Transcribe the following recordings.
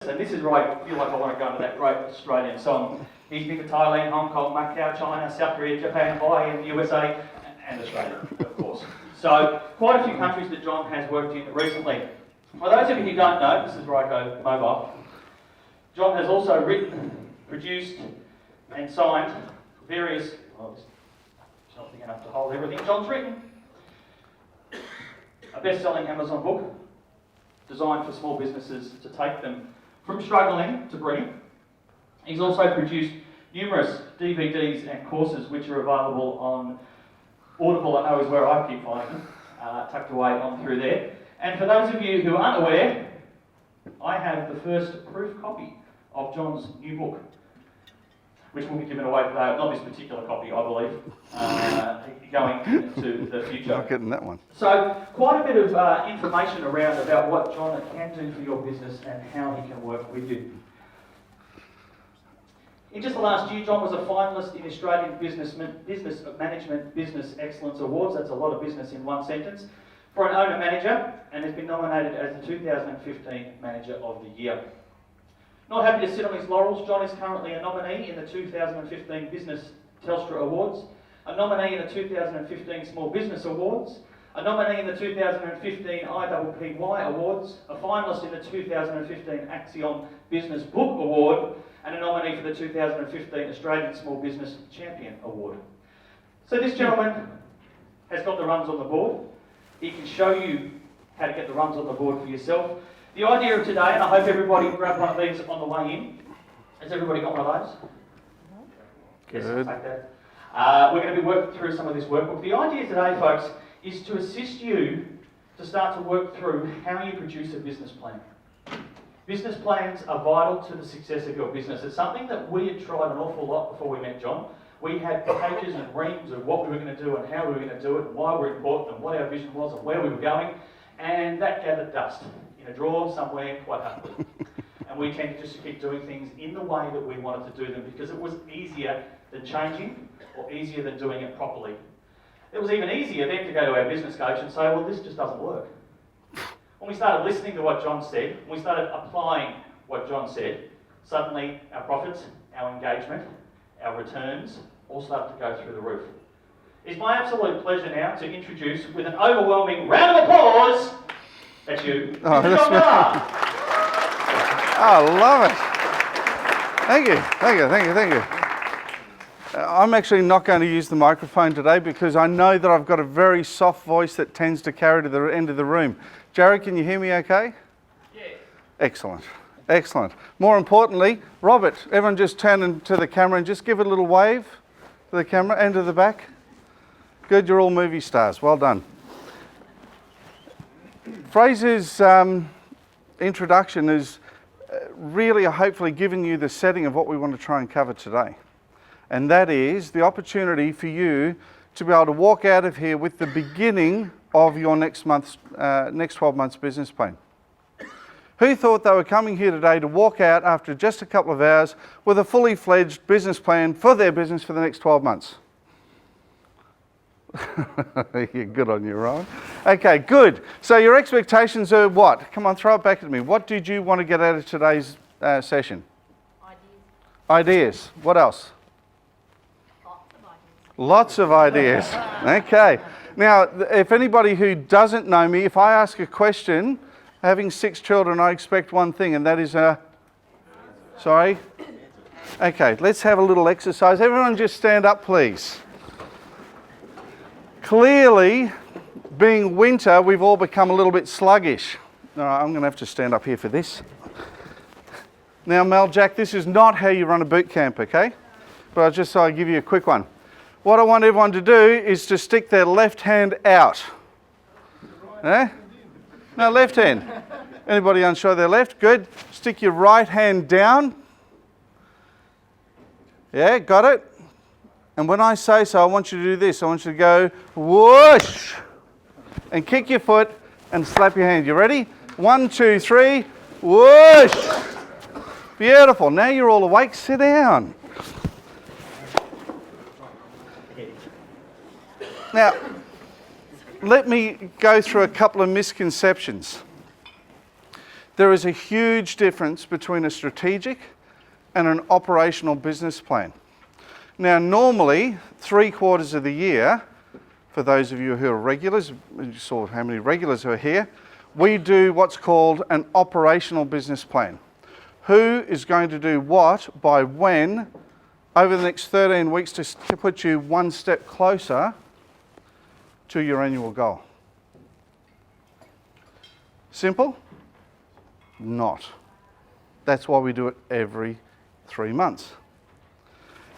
And this is where I feel like I want to go into that great Australian song. He's been to Thailand, Hong Kong, Macau, China, South Korea, Japan, Hawaii, and the USA, and Australia, of course. So, quite a few countries that John has worked in recently. For those of you who don't know, this is where I go mobile. John has also written, produced, and signed various, well, it's not big enough to hold everything John's written. A best-selling Amazon book, designed for small businesses to take them from struggling to brilliant. He's also produced numerous DVDs and courses which are available on Audible. I know is where I keep finding them, tucked away on through there. And for those of you who aren't aware, I have the first proof copy of John's new book, which will be given away today. Not this particular copy, I believe, going into the future. Not getting that one. So, quite a bit of information around about what John can do for your business and how he can work with you. In just the last year, John was a finalist in Australian Business Management Business Excellence Awards. That's a lot of business in one sentence. For an owner manager, and has been nominated as the 2015 Manager of the Year. Not happy to sit on his laurels, John is currently a nominee in the 2015 Business Telstra Awards, a nominee in the 2015 Small Business Awards, a nominee in the 2015 IPPY Awards, a finalist in the 2015 Axiom Business Book Award, and a nominee for the 2015 Australian Small Business Champion Award. So this gentleman has got the runs on the board. He can show you how to get the runs on the board for yourself. The idea of today, and I hope everybody grabbed one of these on the way in. Has everybody got one of those? Good. Yes, I'll take that. We're going to be working through some of this workbook. The idea today, folks, is to assist you to start to work through how you produce a business plan. Business plans are vital to the success of your business. It's something that we had tried an awful lot before we met John. We had pages and reams of what we were going to do and how we were going to do it and why we were important and what our vision was and where we were going. And that gathered dust in a drawer somewhere quite happily. And we tended just to keep doing things in the way that we wanted to do them because it was easier than changing or easier than doing it properly. It was even easier then to go to our business coach and say, well, this just doesn't work. When we started listening to what John said, when we started applying what John said, suddenly our profits, our engagement, our returns all started to go through the roof. It's my absolute pleasure now to introduce, with an overwhelming round of applause, that's you, Mr. John Millar. I love it. Thank you, thank you, thank you, thank you. I'm actually not going to use the microphone today because I know that I've got a very soft voice that tends to carry to the end of the room. Jared, can you hear me okay? Yes. Excellent, excellent. More importantly, Robert, everyone just turn into the camera and just give it a little wave to the camera and to the back. Good, you're all movie stars, well done. Fraser's introduction is really hopefully giving you the setting of what we want to try and cover today. And that is the opportunity for you to be able to walk out of here with the beginning of your next 12 months business plan. Who thought they were coming here today to walk out after just a couple of hours with a fully fledged business plan for their business for the next 12 months? You're good on your own. Okay, good. So your expectations are what? Come on, throw it back at me. What did you want to get out of today's session? Ideas. What else? Lots of ideas. Okay. Now, if anybody who doesn't know me, if I ask a question, having 6 children, I expect one thing, and that is sorry? Okay, let's have a little exercise. Everyone just stand up, please. Clearly, being winter, we've all become a little bit sluggish. All right, I'm going to have to stand up here for this. Now, Mel, Jack, this is not how you run a boot camp, okay? But I just thought I'd give you a quick one. What I want everyone to do is to stick their left hand out. Eh? No, left hand. Anybody unsure their left? Good. Stick your right hand down. Yeah, got it? And when I say so, I want you to do this. I want you to go whoosh and kick your foot and slap your hand. You ready? 1, 2, 3, whoosh. Beautiful. Now you're all awake. Sit down. Now, let me go through a couple of misconceptions. There is a huge difference between a strategic and an operational business plan. Now, normally, 3/4 of the year, for those of you who are regulars, you saw how many regulars are here, we do what's called an operational business plan. Who is going to do what by when over the next 13 weeks to put you one step closer to your annual goal? Simple? Not. That's why we do it every 3 months.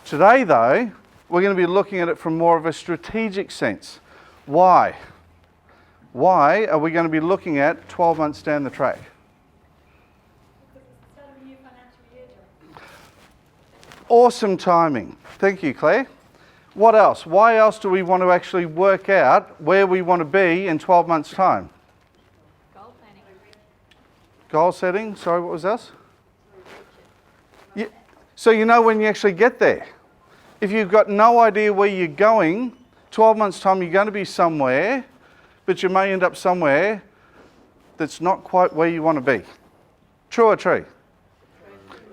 Today, though, we're going to be looking at it from more of a strategic sense. Why? Why are we going to be looking at 12 months down the track? Because it's the start of a new financial year, John. Awesome timing. Thank you, Claire. What else? Why else do we want to actually work out where we want to be in 12 months' time? Goal planning. Goal setting. Sorry, what was else? Yeah. So you know when you actually get there. If you've got no idea where you're going, 12 months' time you're going to be somewhere, but you may end up somewhere that's not quite where you want to be. True or true?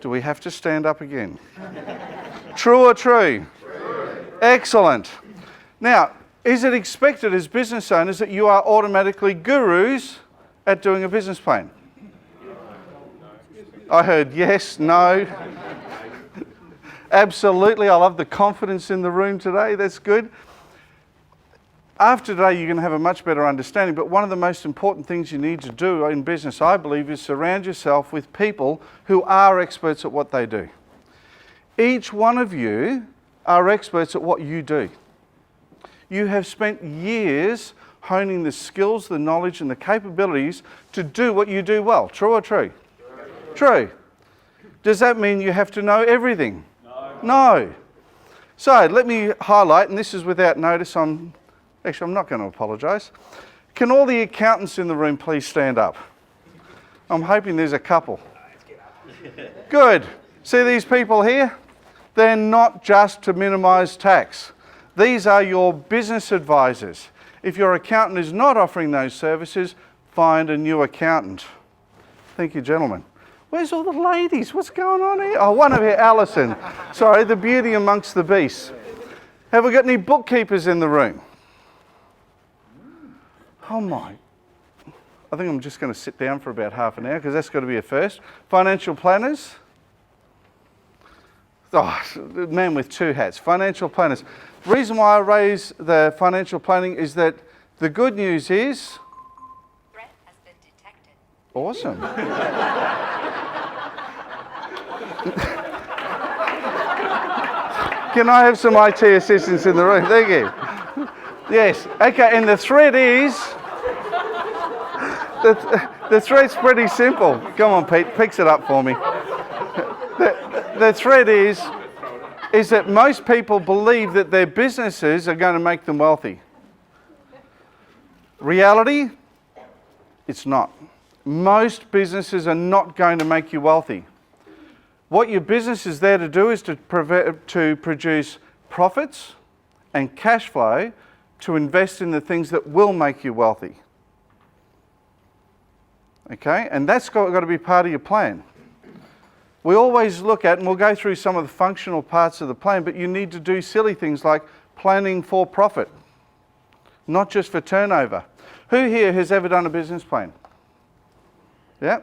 Do we have to stand up again? True or true? True. Excellent. Now, is it expected as business owners that you are automatically gurus at doing a business plan? I heard yes, no. Absolutely. I love the confidence in the room today. That's good. After today, you're going to have a much better understanding, but one of the most important things you need to do in business, I believe, is surround yourself with people who are experts at what they do. Each one of you are experts at what you do. You have spent years honing the skills, the knowledge, and the capabilities to do what you do well. True or true? True. Does that mean you have to know everything? No. So let me highlight, and this is without notice, I'm not going to apologise. Can all the accountants in the room please stand up? I'm hoping there's a couple. Good. See these people here? They're not just to minimise tax. These are your business advisors. If your accountant is not offering those services, find a new accountant. Thank you, gentlemen. Where's all the ladies? What's going on here? Oh, one over here, Alison. Sorry, the beauty amongst the beasts. Have we got any bookkeepers in the room? Oh my. I think I'm just going to sit down for about half an hour because that's got to be a first. Financial planners? Oh, man with two hats. Financial planners. The reason why I raise the financial planning is that the good news is... Threat has been detected. Awesome. Can I have some IT assistants in the room? Thank you. Yes. Okay, and the threat is... The threat's pretty simple. Come on, Pete, picks it up for me. The threat is that most people believe that their businesses are going to make them wealthy. Reality, it's not. Most businesses are not going to make you wealthy. What your business is there to do is to produce profits and cash flow to invest in the things that will make you wealthy. Okay, and that's got to be part of your plan. We always look at, and we'll go through some of the functional parts of the plan, but you need to do silly things like planning for profit, not just for turnover. Who here has ever done a business plan? Yeah?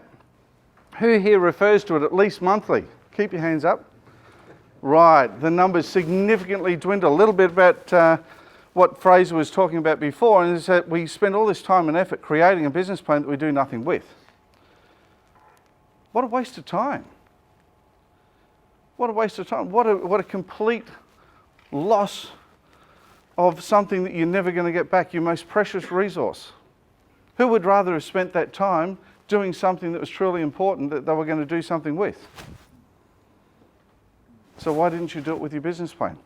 Who here refers to it at least monthly? Keep your hands up. Right, the numbers significantly dwindle. A little bit about what Fraser was talking about before, and is that we spend all this time and effort creating a business plan that we do nothing with. What a waste of time. What a waste of time. What a complete loss of something that you're never going to get back, your most precious resource. Who would rather have spent that time doing something that was truly important that they were going to do something with? So why didn't you do it with your business plan?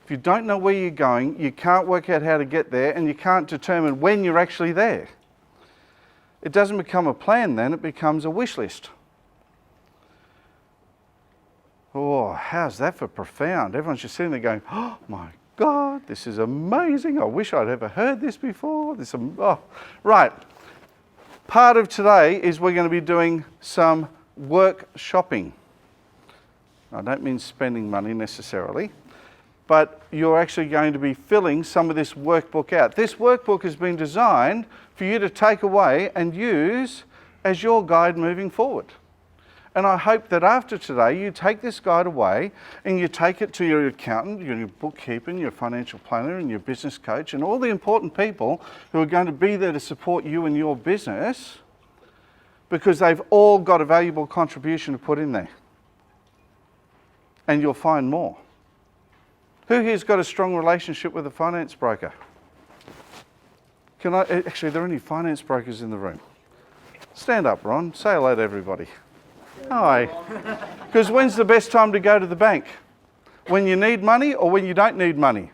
If you don't know where you're going, you can't work out how to get there, and you can't determine when you're actually there. It doesn't become a plan then, it becomes a wish list. Oh, how's that for profound? Everyone's just sitting there going, oh my God, this is amazing. I wish I'd ever heard this before. Right. part of today is we're going to be doing some work shopping. I don't mean spending money necessarily, but you're actually going to be filling some of this workbook out. This workbook has been designed for you to take away and use as your guide moving forward. And I hope that after today you take this guide away and you take it to your accountant, your bookkeeper, your financial planner and your business coach and all the important people who are going to be there to support you and your business, because they've all got a valuable contribution to put in there. And you'll find more. Who here's got a strong relationship with a finance broker? Actually, are there any finance brokers in the room? Stand up, Ron. Say hello to everybody. Hi. Because when's the best time to go to the bank? When you need money or when you don't need money?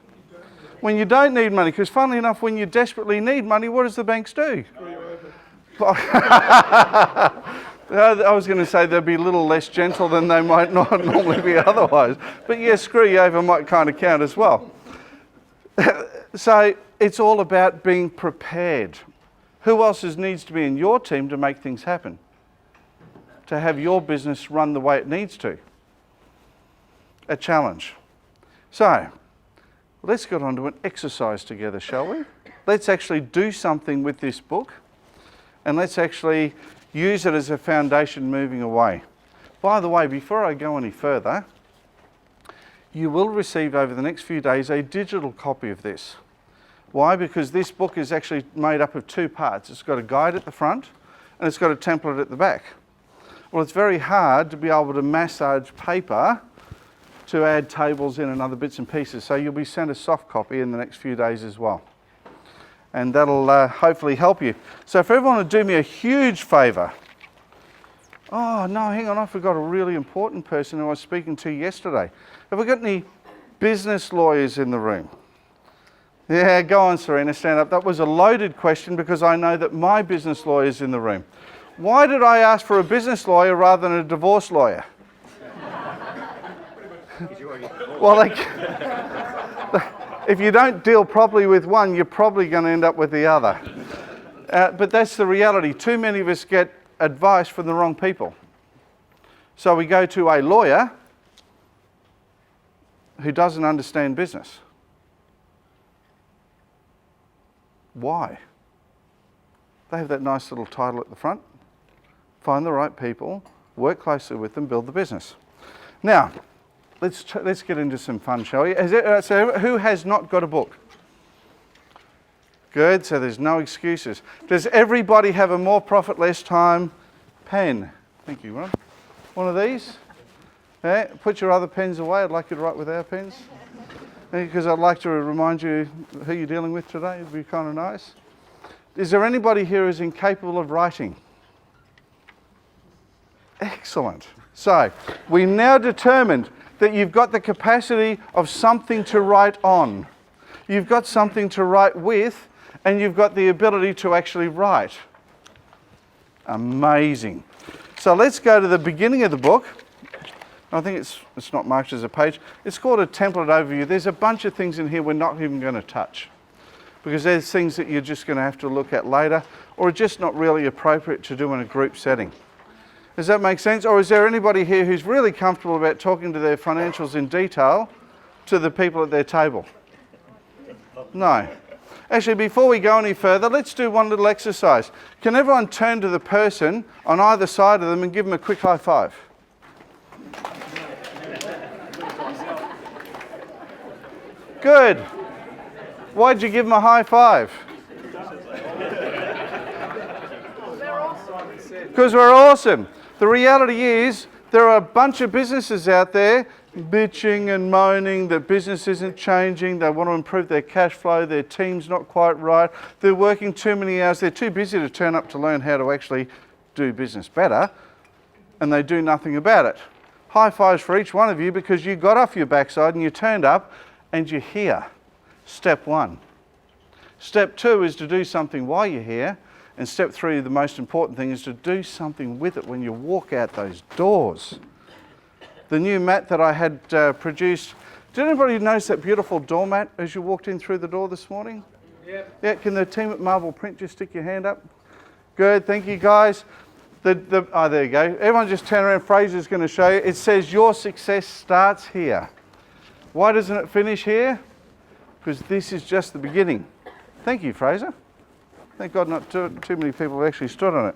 When you don't need money, because funnily enough, when you desperately need money, what does the banks do? I was going to say they'd be a little less gentle than they might not normally be otherwise. But yes, screw you over might kind of count as well. So it's all about being prepared. Who else needs to be in your team to make things happen? To have your business run the way it needs to. A challenge. So let's get on to an exercise together, shall we? Let's actually do something with this book and let's actually use it as a foundation moving away. By the way, before I go any further, you will receive over the next few days a digital copy of this. Why? Because this book is actually made up of two parts. It's got a guide at the front and it's got a template at the back. Well, it's very hard to be able to massage paper to add tables in and other bits and pieces. So you'll be sent a soft copy in the next few days as well. And that'll hopefully help you. So if everyone would do me a huge favour. Oh, no, hang on, I forgot a really important person who I was speaking to yesterday. Have we got any business lawyers in the room? Yeah, go on, Serena, stand up. That was a loaded question because I know that my business lawyer is in the room. Why did I ask for a business lawyer rather than a divorce lawyer? Well, if you don't deal properly with one, you're probably going to end up with the other. But that's the reality. Too many of us get advice from the wrong people. So we go to a lawyer who doesn't understand business. Why? They have that nice little title at the front. Find the right people, work closely with them, build the business. Now, let's get into some fun, shall we? So who has not got a book? Good, so there's no excuses. Does everybody have a more profit, less time pen? Thank you, Ron. One of these? Yeah, put your other pens away. I'd like you to write with our pens. Because I'd like to remind you who you're dealing with today. It'd be kind of nice. Is there anybody here who's incapable of writing? Excellent. So, we now determined that you've got the capacity of something to write on. You've got something to write with, and you've got the ability to actually write. Amazing. So let's go to the beginning of the book. I think it's not marked as a page. It's called a template overview. There's a bunch of things in here we're not even going to touch because there's things that you're just going to have to look at later or are just not really appropriate to do in a group setting. Does that make sense? Or is there anybody here who's really comfortable about talking to their financials in detail to the people at their table? No. Actually, before we go any further, let's do one little exercise. Can everyone turn to the person on either side of them and give them a quick high five? Good. Why'd you give them a high five? Because we're awesome. The reality is there are a bunch of businesses out there bitching and moaning that business isn't changing, they want to improve their cash flow, their team's not quite right, they're working too many hours, they're too busy to turn up to learn how to actually do business better, and they do nothing about it. High fives for each one of you because you got off your backside and you turned up and you're here. Step one. Step two is to do something while you're here. And step three, the most important thing, is to do something with it when you walk out those doors. The new mat that I had produced, did anybody notice that beautiful doormat as you walked in through the door this morning? Yep. Yeah, can the team at Marble Print just stick your hand up? Good, thank you guys. Oh, there you go. Everyone just turn around. Fraser's going to show you. It says your success starts here. Why doesn't it finish here? Because this is just the beginning. Thank you, Fraser. Thank God not too many people have actually stood on it.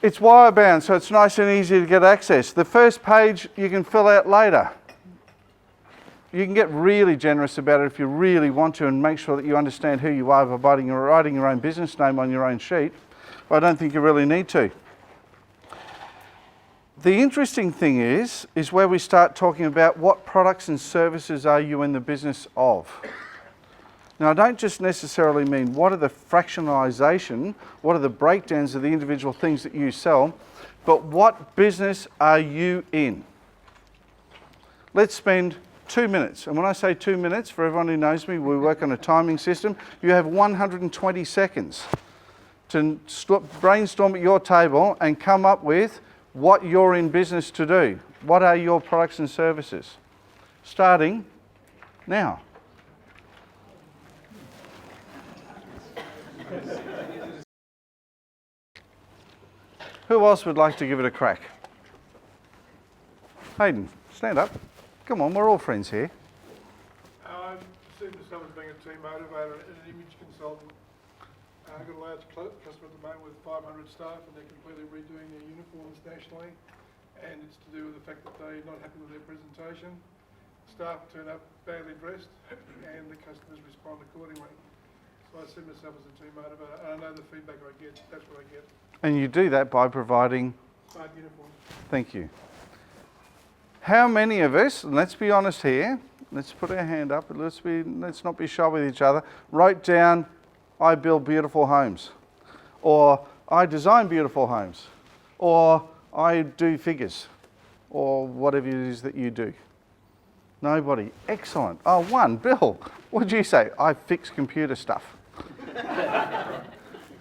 It's wire bound, so it's nice and easy to get access. The first page you can fill out later. You can get really generous about it if you really want to and make sure that you understand who you are by writing your own business name on your own sheet. But I don't think you really need to. The interesting thing is where we start talking about what products and services are you in the business of. Now, I don't just necessarily mean what are the fractionalisation, what are the breakdowns of the individual things that you sell, but what business are you in? Let's spend 2 minutes. And when I say 2 minutes, for everyone who knows me, we work on a timing system. You have 120 seconds to brainstorm at your table and come up with what you're in business to do. What are your products and services? Starting now. Who else would like to give it a crack? Hayden, stand up. Come on, we're all friends here. I see myself as being a team motivator and an image consultant. I've got a large customer at the moment with 500 staff and they're completely redoing their uniforms nationally, and it's to do with the fact that they're not happy with their presentation. Staff turn up badly dressed and the customers respond accordingly. So I see myself as a team motivator, and I know the feedback I get, that's what I get. And you do that by providing... Smart uniforms. Thank you. How many of us, and let's be honest here, let's put our hand up, and let's not be shy with each other, wrote down, I build beautiful homes, or I design beautiful homes, or I do figures, or whatever it is that you do? Nobody. Excellent. Oh, one. Bill, what did you say? I fix computer stuff.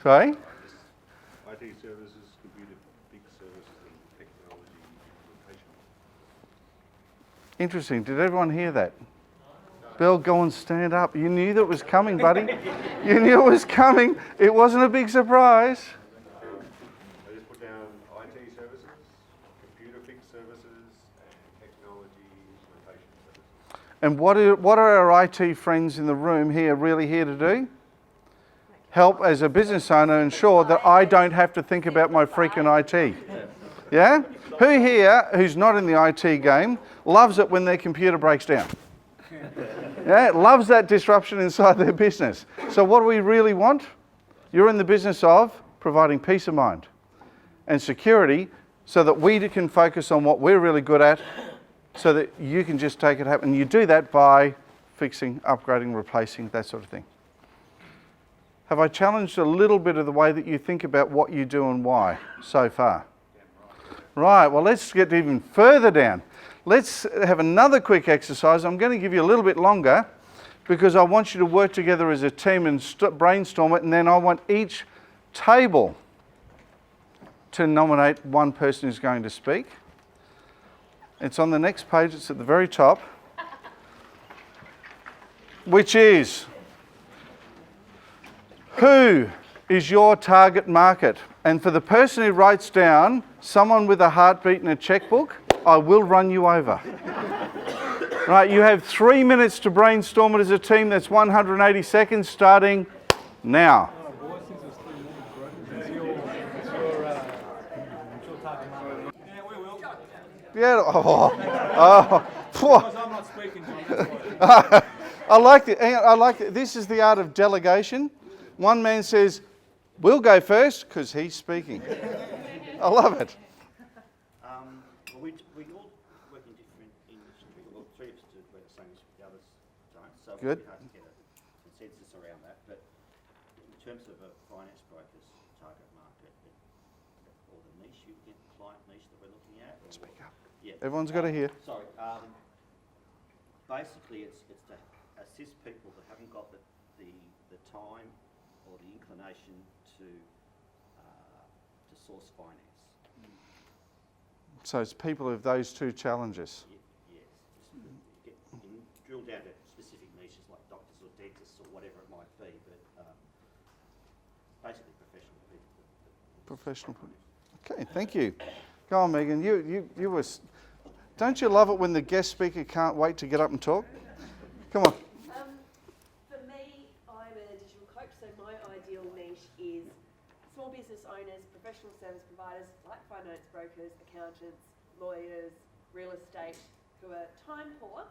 Sorry? IT services, computer big services, and technology implementation. Interesting. Did everyone hear that? Bill, go and stand up. You knew that was coming, buddy. You knew it was coming. It wasn't a big surprise. I just put down IT services, computer fix services, and technology implementation services. And what are our IT friends in the room here really here to do? Help as a business owner ensure that I don't have to think about my freaking IT. Yeah? Who here, who's not in the IT game, loves it when their computer breaks down? Yeah, loves that disruption inside their business. So what do we really want? You're in the business of providing peace of mind and security so that we can focus on what we're really good at so that you can just take it happen. And you do that by fixing, upgrading, replacing, that sort of thing. Have I challenged a little bit of the way that you think about what you do and why so far? Right, well, let's get even further down. Let's have another quick exercise. I'm going to give you a little bit longer because I want you to work together as a team and brainstorm it, and then I want each table to nominate one person who's going to speak. It's on the next page, it's at the very top, which is, who is your target market? And for the person who writes down someone with a heartbeat and a checkbook, I will run you over. Right, you have 3 minutes to brainstorm it as a team. That's 180 seconds starting now. Yeah. Because I'm not speaking, John. I like it. I like it. This is the art of delegation. One man says, "We'll go first because he's speaking." I love it. Well, we all work in different industries. Well, three of us do work the same as the others don't, so Good. it's hard to get a consensus around that. But in terms of a finance broker's target market, or the niche, client niche that we're looking at. Or, Speak up. Yeah. Everyone's got to hear. Sorry. Basically, it's to assist people that haven't got the time or the inclination to source finance. So it's people of those two challenges. Yes, drill down to specific niches like doctors or dentists or whatever it might be, but basically professional Professional. Okay, thank you. Go on, Megan. You were. Don't you love it when the guest speaker can't wait to get up and talk? Come on. For me, I'm a digital coach, so my ideal niche is small business owners, professional service providers like finance brokers, accountants, lawyers, real estate, who are time poor,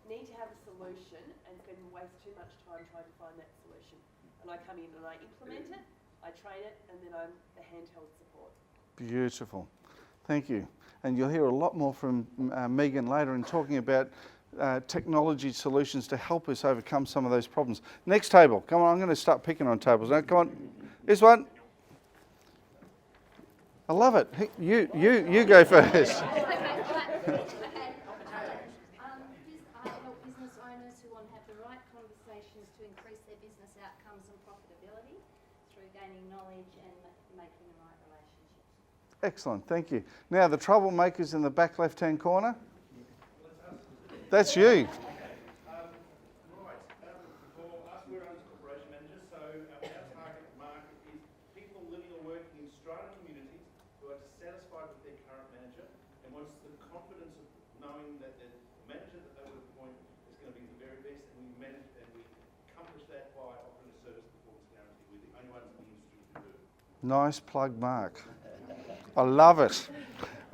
need to have a solution and waste too much time trying to find that solution. And I come in and I implement it, I train it, and then I'm the handheld support. Beautiful. Thank you. And you'll hear a lot more from Megan later in talking about technology solutions to help us overcome some of those problems. Next table. Come on, I'm going to start picking on tables now. Come on. This one. I love it. You go first. I help business owners who want to have the right conversations to increase their business outcomes and profitability through gaining knowledge and making the right relationships. Excellent, thank you. Now the troublemakers in the back left-hand corner. That's you. For us, we're owners corporation managers, so our target market is people living or working in strata communities who are dissatisfied with their current manager and wants the confidence of knowing that the manager that they would appoint is going to be the very best, and we manage and we accomplish that by offering a service performance guarantee. We're the only ones in the industry who do it. Nice plug, Mark. I love it.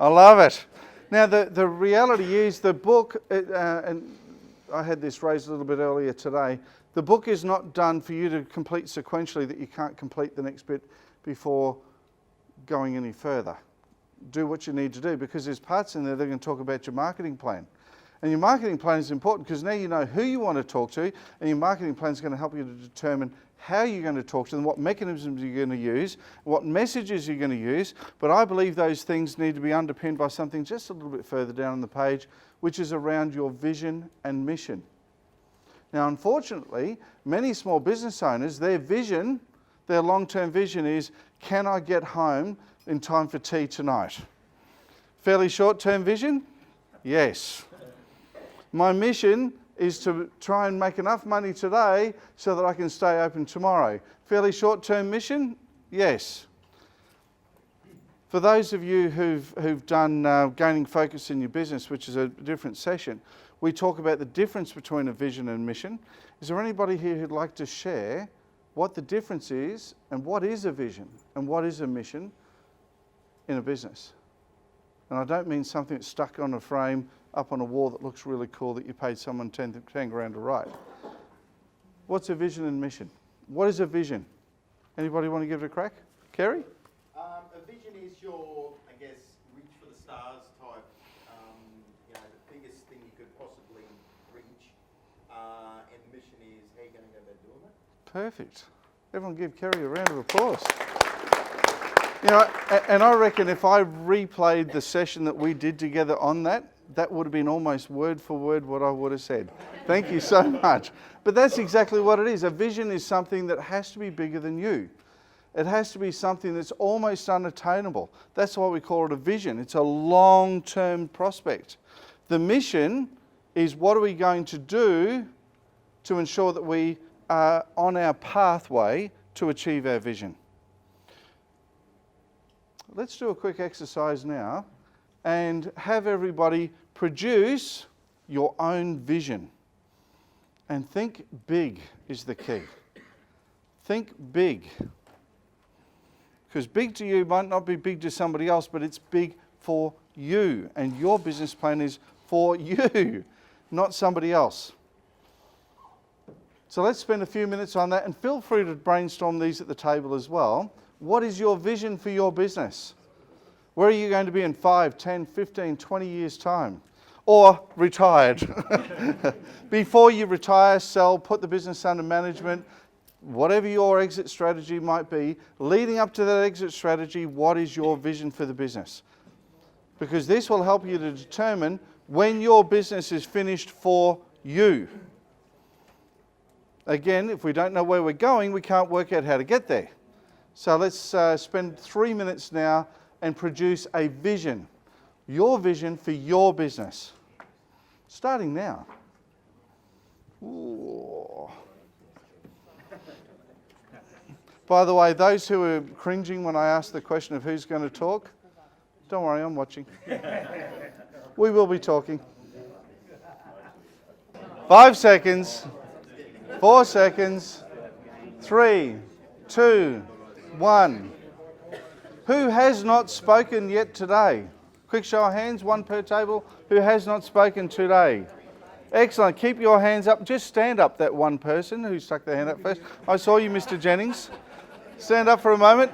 I love it. Now, the reality is the book, and I had this raised a little bit earlier today, the book is not done for you to complete sequentially that you can't complete the next bit before going any further. Do what you need to do, because there's parts in there that are going to talk about your marketing plan. And your marketing plan is important because now you know who you want to talk to, and your marketing plan is going to help you to determine how you're going to talk to them, what mechanisms you're going to use, what messages you're going to use. But I believe those things need to be underpinned by something just a little bit further down on the page, which is around your vision and mission. Now, unfortunately, many small business owners, their vision, their long-term vision is, can I get home in time for tea tonight? Fairly short-term vision? Yes. My mission is to try and make enough money today so that I can stay open tomorrow. Fairly short-term mission? Yes. For those of you who've done gaining focus in your business, which is a different session, we talk about the difference between a vision and mission. Is there anybody here who'd like to share what the difference is and what is a vision and what is a mission in a business? And I don't mean something that's stuck on a frame up on a wall that looks really cool that you paid someone 10 grand to write. What's a vision and mission? What is a vision? Anybody want to give it a crack? Kerry? A vision is your, I guess, reach for the stars type, the biggest thing you could possibly reach. And mission is how you're going to go about doing that. Perfect. Everyone give Kerry a round of applause. And I reckon if I replayed the session that we did together on that, that would have been almost word for word what I would have said. Thank you so much. But that's exactly what it is. A vision is something that has to be bigger than you. It has to be something that's almost unattainable. That's why we call it a vision. It's a long-term prospect. The mission is, what are we going to do to ensure that we are on our pathway to achieve our vision? Let's do a quick exercise now and have everybody produce your own vision. And think big is the key. Think big. Because big to you might not be big to somebody else, but it's big for you. And your business plan is for you, not somebody else. So let's spend a few minutes on that, and feel free to brainstorm these at the table as well. What is your vision for your business? Where are you going to be in 5, 10, 15, 20 years' time? Or retired. Before you retire, sell, put the business under management, whatever your exit strategy might be, leading up to that exit strategy, what is your vision for the business? Because this will help you to determine when your business is finished for you. Again, if we don't know where we're going, we can't work out how to get there. So let's spend 3 minutes now and produce a vision. Your vision for your business. Starting now. Ooh. By the way, those who are cringing when I ask the question of who's going to talk, don't worry, I'm watching. We will be talking. 5 seconds, 4 seconds, 3, 2, 1. Who has not spoken yet today? Quick show of hands, one per table. Who has not spoken today? Excellent. Keep your hands up. Just stand up, that one person who stuck their hand up first. I saw you, Mr. Jennings. Stand up for a moment.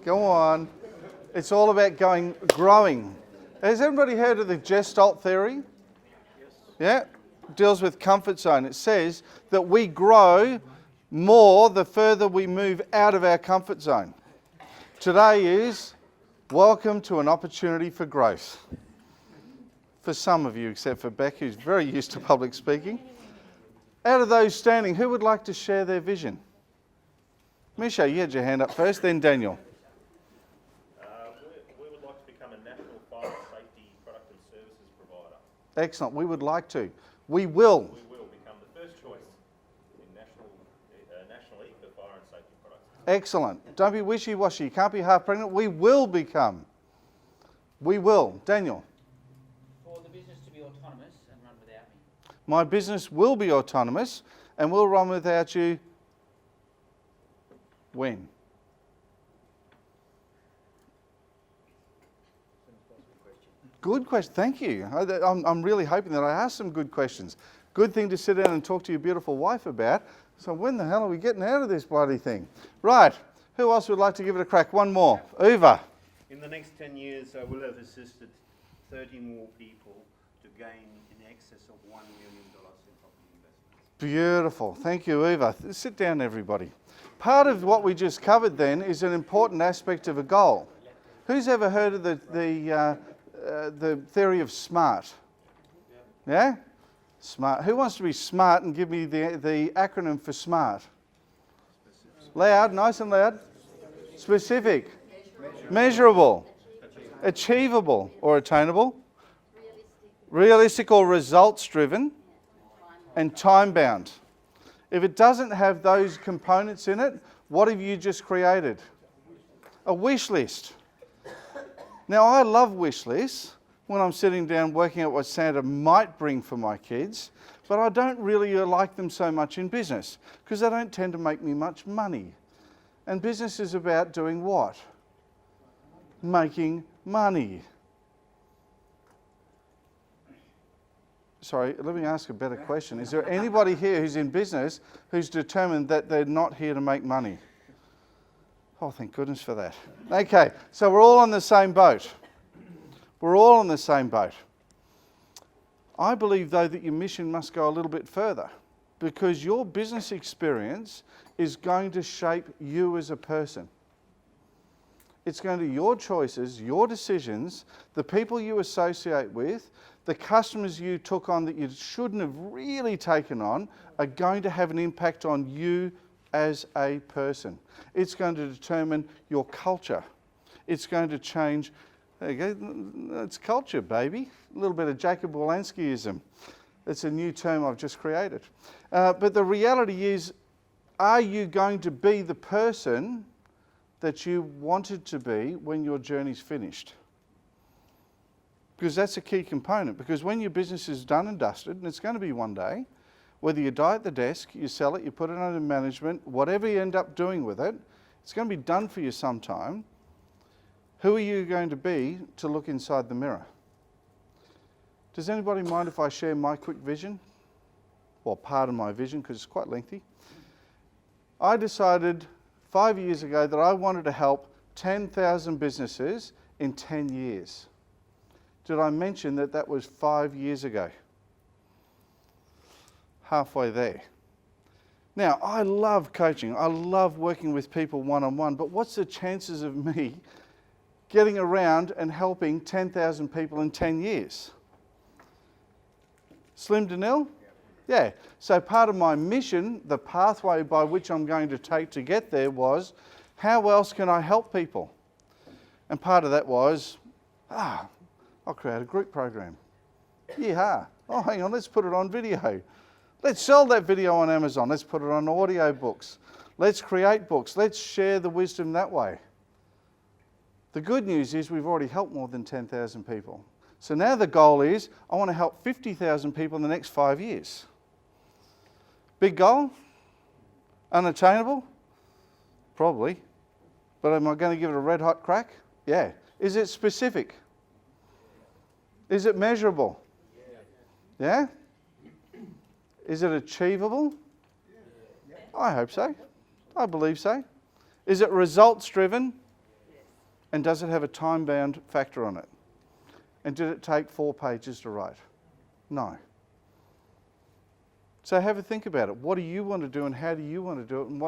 Go on. It's all about growing. Has everybody heard of the Gestalt theory? Yeah? It deals with comfort zone. It says that we grow more the further we move out of our comfort zone. Today is welcome to an opportunity for growth. For some of you, except for Beck, who's very used to public speaking. Out of those standing, who would like to share their vision? Misha, you had your hand up first, then Daniel. We would like to become a national fire safety product and services provider. Excellent. We would like to. We will. We will become the first choice in nationally for fire and safety products. Excellent. Don't be wishy-washy. You can't be half pregnant. We will become. We will. Daniel. For the business to be autonomous and run without me. My business will be autonomous and will run without you. When? Good question. Thank you. I'm really hoping that I asked some good questions. Good thing to sit down and talk to your beautiful wife about. So when the hell are we getting out of this bloody thing? Right. Who else would like to give it a crack? One more. Uva. In the next 10 years, I will have assisted 30 more people to gain in excess of $1 million in property investments. Beautiful. Thank you, Uva. Sit down, everybody. Part of what we just covered then is an important aspect of a goal. Who's ever heard of the theory of SMART? Yeah? SMART. Who wants to be smart and give me the acronym for SMART? Loud, nice and loud. Specific. Measurable. Achievable or attainable. Realistic or results driven. And time bound. If it doesn't have those components in it, what have you just created? A wish list. Now, I love wish lists when I'm sitting down working out what Santa might bring for my kids, but I don't really like them so much in business because they don't tend to make me much money. And business is about doing what? Making money. Sorry, let me ask a better question. Is there anybody here who's in business who's determined that they're not here to make money? Oh, thank goodness for that. Okay, so we're all on the same boat. We're all on the same boat. I believe, though, that your mission must go a little bit further because your business experience is going to shape you as a person. It's going to be your choices, your decisions, the people you associate with, the customers you took on that you shouldn't have really taken on are going to have an impact on you as a person. It's going to determine your culture. It's going to change, there you go, it's culture, baby. A little bit of Jacob Wolanskiism. It's a new term I've just created. But the reality is, are you going to be the person that you wanted to be when your journey's finished? Because that's a key component. Because when your business is done and dusted, and it's going to be one day, whether you die at the desk, you sell it, you put it under management, whatever you end up doing with it, it's going to be done for you sometime. Who are you going to be to look inside the mirror? Does anybody mind if I share my quick vision? Well, part of my vision, because it's quite lengthy. I decided 5 years ago that I wanted to help 10,000 businesses in 10 years. Did I mention that that was 5 years ago? Halfway there. Now, I love coaching. I love working with people one-on-one, but what's the chances of me getting around and helping 10,000 people in 10 years? Slim to nil? Yeah. So part of my mission, the pathway by which I'm going to take to get there was, how else can I help people? And part of that was, I'll create a group program. Yeah. Oh, hang on, let's put it on video. Let's sell that video on Amazon. Let's put it on audio books. Let's create books. Let's share the wisdom that way. The good news is we've already helped more than 10,000 people. So now the goal is I want to help 50,000 people in the next 5 years. Big goal? Unattainable? Probably. But am I going to give it a red hot crack? Yeah. Is it specific? Is it measurable? Yeah? Is it achievable? I hope so. I believe so. Is it results driven? And does it have a time-bound factor on it? And did it take 4 pages to write? No. So have a think about it. What do you want to do and how do you want to do it, and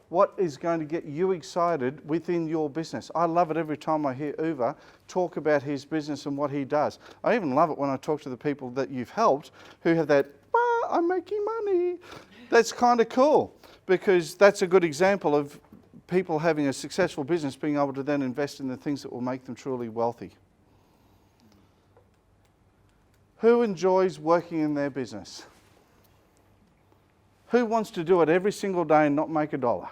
what is going to get you excited within your business? I love it every time I hear Uwe talk about his business and what he does. I even love it when I talk to the people that you've helped who have that, I'm making money. That's kind of cool, because that's a good example of people having a successful business being able to then invest in the things that will make them truly wealthy. Who enjoys working in their business? Who wants to do it every single day and not make $1?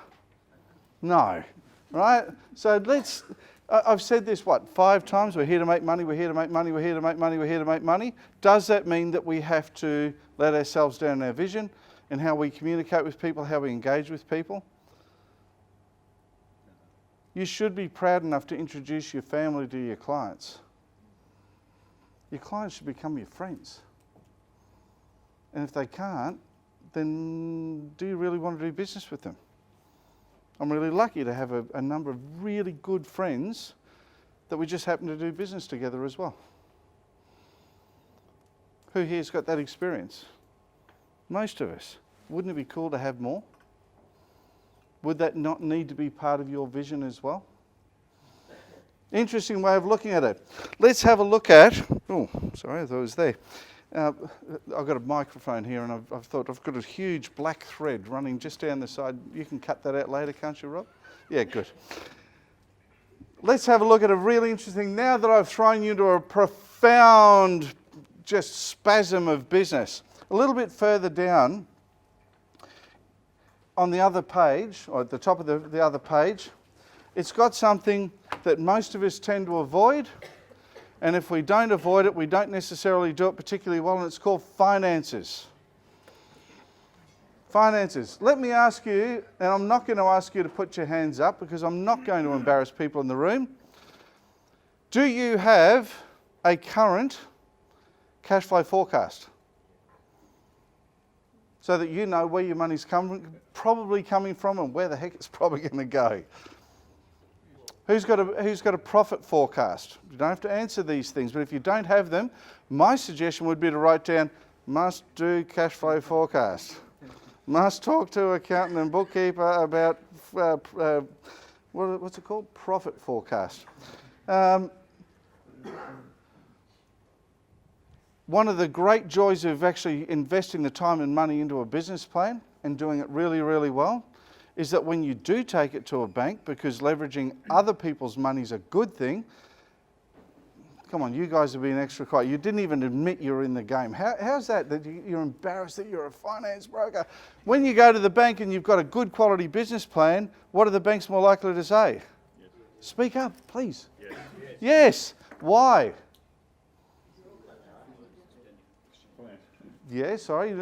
No, right? So I've said this, 5 times? We're here to make money, we're here to make money, we're here to make money, we're here to make money. Does that mean that we have to let ourselves down in our vision and how we communicate with people, how we engage with people? You should be proud enough to introduce your family to your clients. Your clients should become your friends. And if they can't, then do you really want to do business with them? I'm really lucky to have a number of really good friends that we just happen to do business together as well. Who here's got that experience? Most of us. Wouldn't it be cool to have more? Would that not need to be part of your vision as well? Interesting way of looking at it. Let's have a look at, oh, sorry, I thought it was there. I've got a microphone here and I've thought I've got a huge black thread running just down the side. You can cut that out later, can't you, Rob? Yeah, good. Let's have a look at a really interesting, now that I've thrown you into a profound just spasm of business, a little bit further down on the other page, or at the top of the other page, it's got something that most of us tend to avoid. And if we don't avoid it, we don't necessarily do it particularly well, and it's called finances. Finances. Let me ask you, and I'm not going to ask you to put your hands up because I'm not going to embarrass people in the room. Do you have a current cash flow forecast? So that you know where your money's probably coming from and where the heck it's probably going to go. Who's got a profit forecast? You don't have to answer these things, but if you don't have them, my suggestion would be to write down, must do cash flow forecast. Must talk to accountant and bookkeeper about, what's it called? Profit forecast. One of the great joys of actually investing the time and money into a business plan and doing it really, really well is that when you do take it to a bank, because leveraging other people's money is a good thing, come on, you guys are being extra quiet. You didn't even admit you're in the game. How's that you're embarrassed that you're a finance broker? When you go to the bank and you've got a good quality business plan, what are the banks more likely to say? Yes. Speak up, please. Yes. Yes. Why? Yeah, sorry.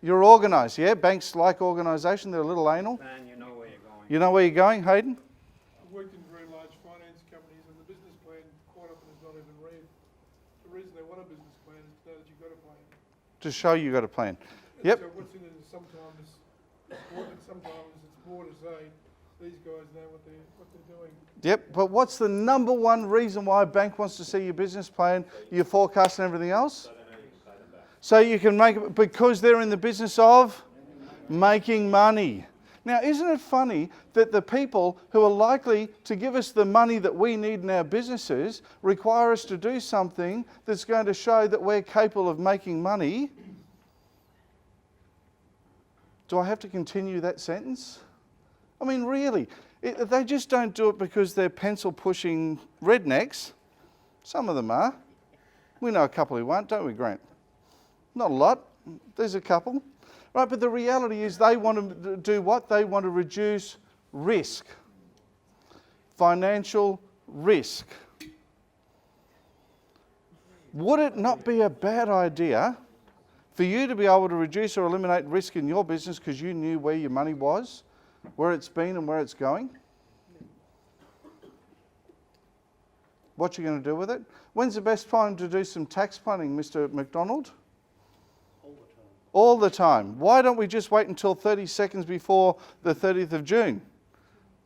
You're organised, yeah? Banks like organisation, they're a little anal. Man, you know where you're going. You know where you're going, Hayden? I've worked in very large finance companies and the business plan quite often is not even read. The reason they want a business plan is to know that you've got a plan. To show you've got a plan. And Yep. so what's in it is sometimes it's more to say, these guys know what they're doing. Yep, but what's the number one reason why a bank wants to see your business plan, your forecast and everything else? So you can make it, because they're in the business of making money. Now, isn't it funny that the people who are likely to give us the money that we need in our businesses require us to do something that's going to show that we're capable of making money? Do I have to continue that sentence? I mean, really, they just don't do it because they're pencil-pushing rednecks. Some of them are. We know a couple who aren't, don't we, Grant? Not a lot. There's a couple. Right, but the reality is they want to do what? They want to reduce risk. Financial risk. Would it not be a bad idea for you to be able to reduce or eliminate risk in your business because you knew where your money was, where it's been and where it's going? What you going to do with it? When's the best time to do some tax planning, Mr. McDonald? All the time. Why don't we just wait until 30 seconds before the 30th of June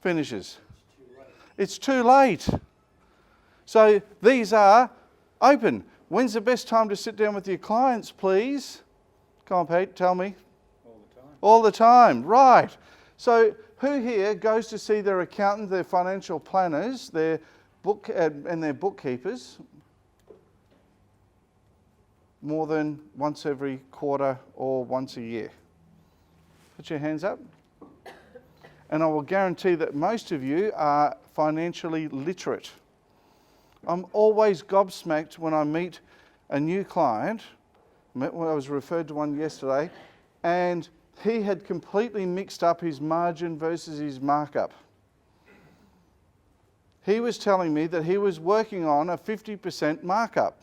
finishes? It's too late. So these are open. When's the best time to sit down with your clients, please? Come on, Pete, tell me. All the time. All the time, right. So who here goes to see their accountant, their financial planners, their book and their bookkeepers more than once every quarter or once a year? Put your hands up. And I will guarantee that most of you are financially literate. I'm always gobsmacked when I meet a new client. I was referred to one yesterday, and he had completely mixed up his margin versus his markup. He was telling me that he was working on a 50% markup.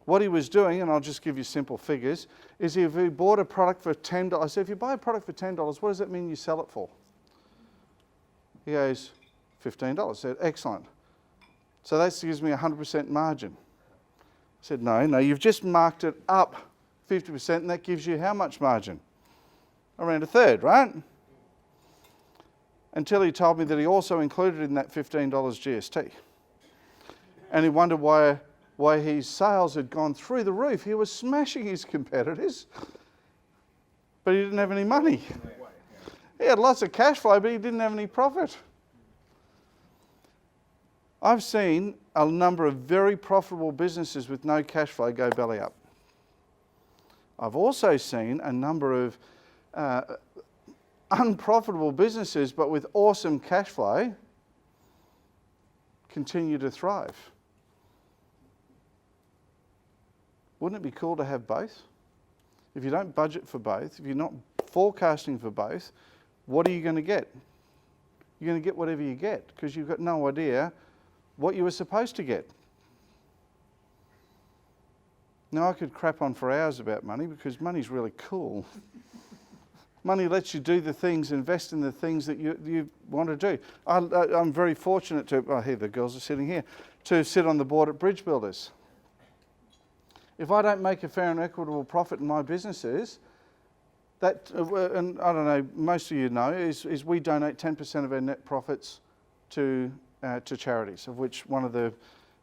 What he was doing, and I'll just give you simple figures, is if he bought a product for $10, I said, if you buy a product for $10, what does that mean you sell it for? He goes, $15. I said, excellent. So that gives me a 100% margin. I said, no, you've just marked it up 50%, and that gives you how much margin? Around a third, right? Until he told me that he also included in that $15 GST. And he wondered why his sales had gone through the roof. He was smashing his competitors, but he didn't have any money. He had lots of cash flow, but he didn't have any profit. I've seen a number of very profitable businesses with no cash flow go belly up. I've also seen a number of unprofitable businesses, but with awesome cash flow, continue to thrive. Wouldn't it be cool to have both? If you don't budget for both, if you're not forecasting for both, what are you going to get? You're going to get whatever you get because you've got no idea what you were supposed to get. Now, I could crap on for hours about money because money's really cool. Money lets you do the things, invest in the things that you want to do. I'm very fortunate to, here the girls are sitting here, to sit on the board at Bridge Builders. If I don't make a fair and equitable profit in my businesses, that, and I don't know, most of you know, is we donate 10% of our net profits to charities, of which one of the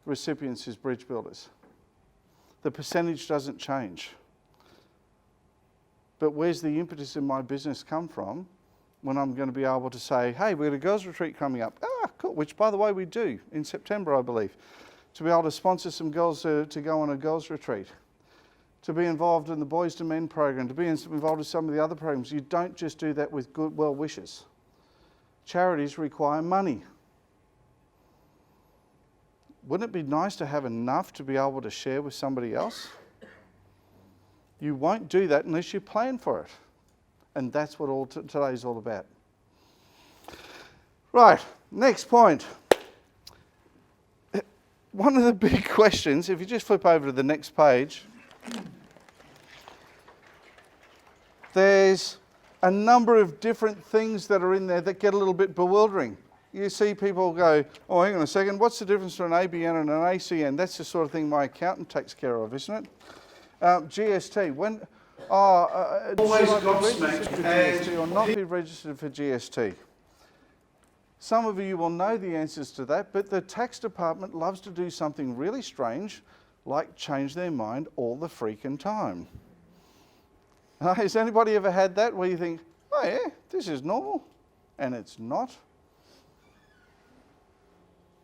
recipients is Bridge Builders. The percentage doesn't change. But where's the impetus in my business come from when I'm going to be able to say, hey, we've got a girls' retreat coming up. Ah, cool, which by the way we do in September, I believe. To be able to sponsor some girls to go on a girls' retreat. To be involved in the Boys to Men program, to be involved in some of the other programs. You don't just do that with good well wishes. Charities require money. Wouldn't it be nice to have enough to be able to share with somebody else? You won't do that unless you plan for it. And that's what today's all about. Right, next point. One of the big questions, if you just flip over to the next page, there's a number of different things that are in there that get a little bit bewildering. You see people go, oh, hang on a second, what's the difference between an ABN and an ACN? That's the sort of thing my accountant takes care of, isn't it? GST, when... always gobsmacked for GST or not be registered for GST. Some of you will know the answers to that, but the tax department loves to do something really strange, like change their mind all the freaking time. Has anybody ever had that where you think, oh yeah, this is normal, and it's not?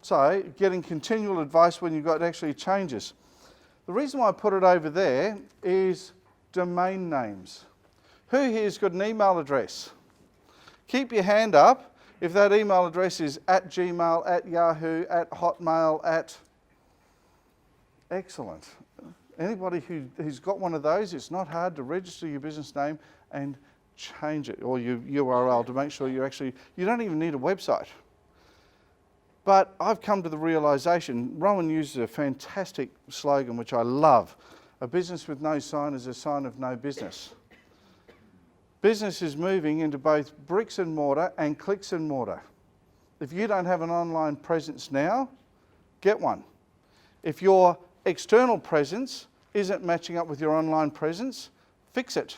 So, getting continual advice when you've got actually changes. The reason why I put it over there is domain names. Who here's got an email address? Keep your hand up if that email address is at Gmail, at Yahoo, at Hotmail, at... Excellent. Anybody who's got one of those, it's not hard to register your business name and change it, or your URL, to make sure you don't even need a website. But I've come to the realisation, Rowan uses a fantastic slogan which I love: a business with no sign is a sign of no business. Business is moving into both bricks and mortar and clicks and mortar. If you don't have an online presence now, get one. If your external presence isn't matching up with your online presence, fix it.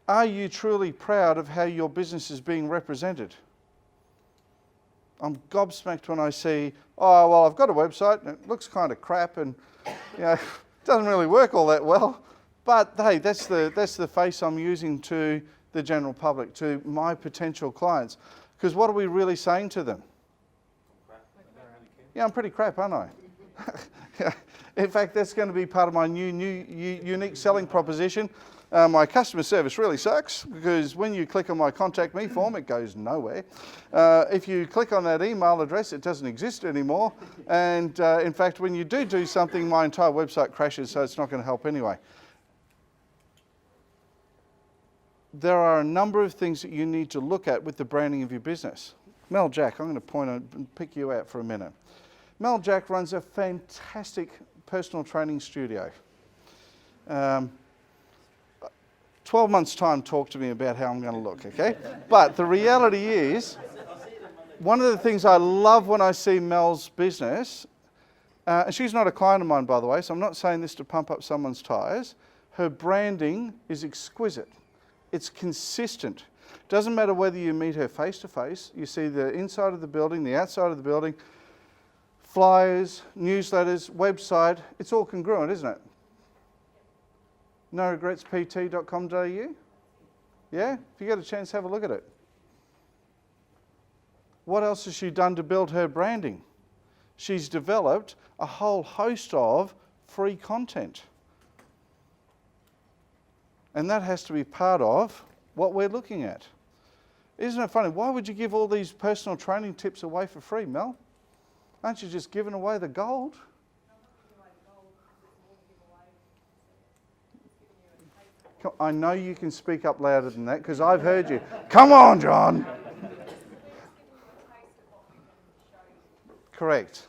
Are you truly proud of how your business is being represented? I'm gobsmacked when I see, oh, well, I've got a website and it looks kind of crap and doesn't really work all that well. But hey, that's the face I'm using to the general public, to my potential clients. Because what are we really saying to them? Yeah, I'm pretty crap, aren't I? In fact, that's going to be part of my new unique selling proposition. My customer service really sucks, because when you click on my contact me form, it goes nowhere. If you click on that email address, it doesn't exist anymore. And in fact, when you do something, my entire website crashes, so it's not going to help anyway. There are a number of things that you need to look at with the branding of your business. Mel Jack, I'm going to point and pick you out for a minute. Mel Jack runs a fantastic personal training studio. 12 months' time, talk to me about how I'm going to look, okay? But the reality is, one of the things I love when I see Mel's business, and she's not a client of mine, by the way, so I'm not saying this to pump up someone's tyres, her branding is exquisite. It's consistent. Doesn't matter whether you meet her face to face, you see the inside of the building, the outside of the building, flyers, newsletters, website, it's all congruent, isn't it? noregretspt.com.au? Yeah? If you get a chance, have a look at it. What else has she done to build her branding? She's developed a whole host of free content. And that has to be part of what we're looking at. Isn't it funny? Why would you give all these personal training tips away for free, Mel? Aren't you just giving away the gold? I know you can speak up louder than that, because I've heard you. Come on, John. Correct.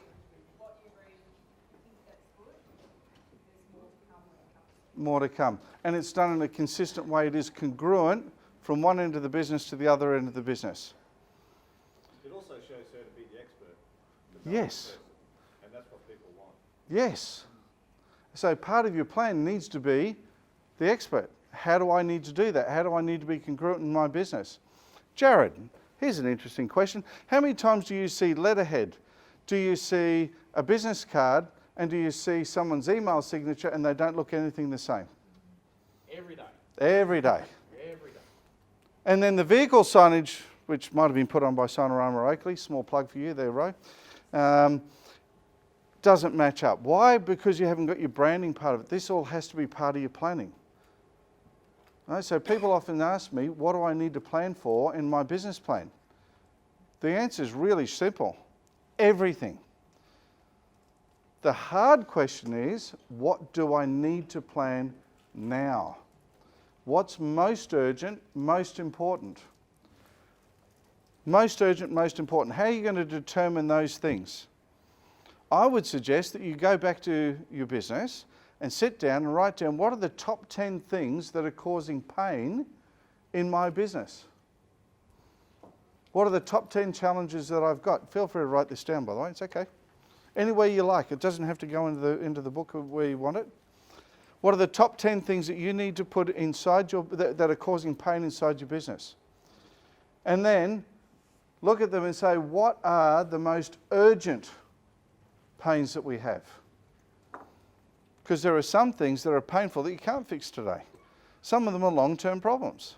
More to come. And it's done in a consistent way. It is congruent from one end of the business to the other end of the business. It also shows her to be the expert. Yes. And that's what people want. Yes. So part of your plan needs to be the expert. How do I need to do that? How do I need to be congruent in my business? Jared, here's an interesting question. How many times do you see letterhead? Do you see a business card, and do you see someone's email signature and they don't look anything the same? Every day. Every day. Every day. And then the vehicle signage, which might have been put on by Sonorama Oakley, small plug for you there, Ro, doesn't match up. Why? Because you haven't got your branding part of it. This all has to be part of your planning. Right, so people often ask me, what do I need to plan for in my business plan? The answer is really simple. Everything. The hard question is, what do I need to plan now? What's most urgent, most important? Most urgent, most important. How are you going to determine those things? I would suggest that you go back to your business and sit down and write down, what are the top 10 things that are causing pain in my business? What are the top 10 challenges that I've got? Feel free to write this down, by the way, it's okay. Any way you like. It doesn't have to go into the book where you want it. What are the top 10 things that you need to put inside that are causing pain inside your business? And then look at them and say, what are the most urgent pains that we have? Because there are some things that are painful that you can't fix today. Some of them are long-term problems.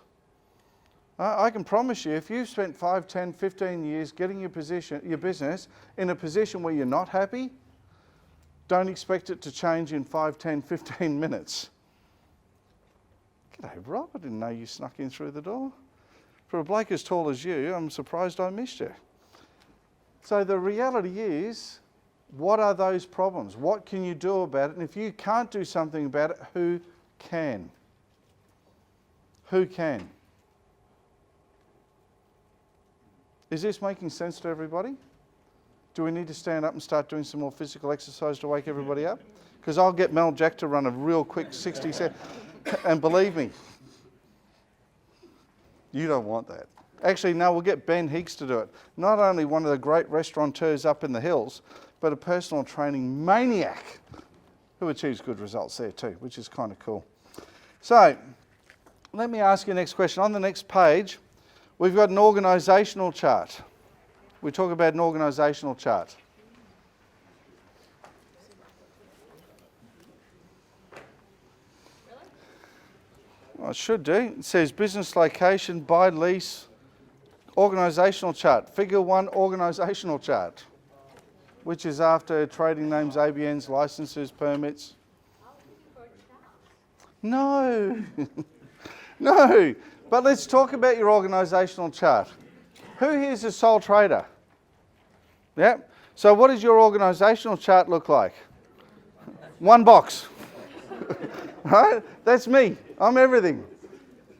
I can promise you, if you've spent 5, 10, 15 years getting your business in a position where you're not happy, don't expect it to change in 5, 10, 15 minutes. G'day, Rob. I didn't know you snuck in through the door. For a bloke as tall as you, I'm surprised I missed you. So the reality is, What are those problems? What can you do about it? And if you can't do something about it, who can? Who can? Is this making sense to everybody? Do we need to stand up and start doing some more physical exercise to wake everybody up? Because I'll get Mel Jack to run a real quick 60 seconds. And believe me, you don't want that. Actually, no, we'll get Ben Higgs to do it. Not only one of the great restaurateurs up in the hills, but a personal training maniac who achieves good results there too, which is kind of cool. So, let me ask you the next question. On the next page, we've got an organisational chart. We talk about an organisational chart. Well, it should do. It says business location, buy lease, organisational chart. Figure 1, organisational chart, which is after trading names, ABNs, licenses, permits. No. No. But let's talk about your organisational chart. Who here is a sole trader? Yeah. So what does your organisational chart look like? One box. Right? That's me. I'm everything.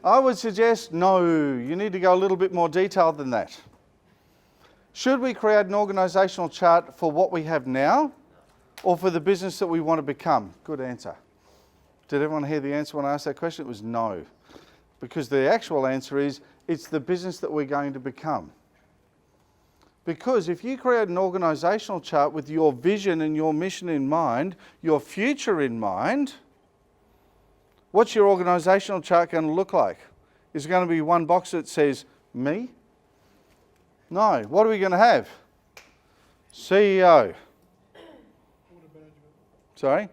I would suggest no, you need to go a little bit more detailed than that. Should we create an organisational chart for what we have now or for the business that we want to become? Good answer. Did everyone hear the answer when I asked that question? It was no. Because the actual answer is it's the business that we're going to become. Because if you create an organisational chart with your vision and your mission in mind, your future in mind, what's your organisational chart going to look like? Is it going to be one box that says me? No. What are we going to have? CEO. Sorry?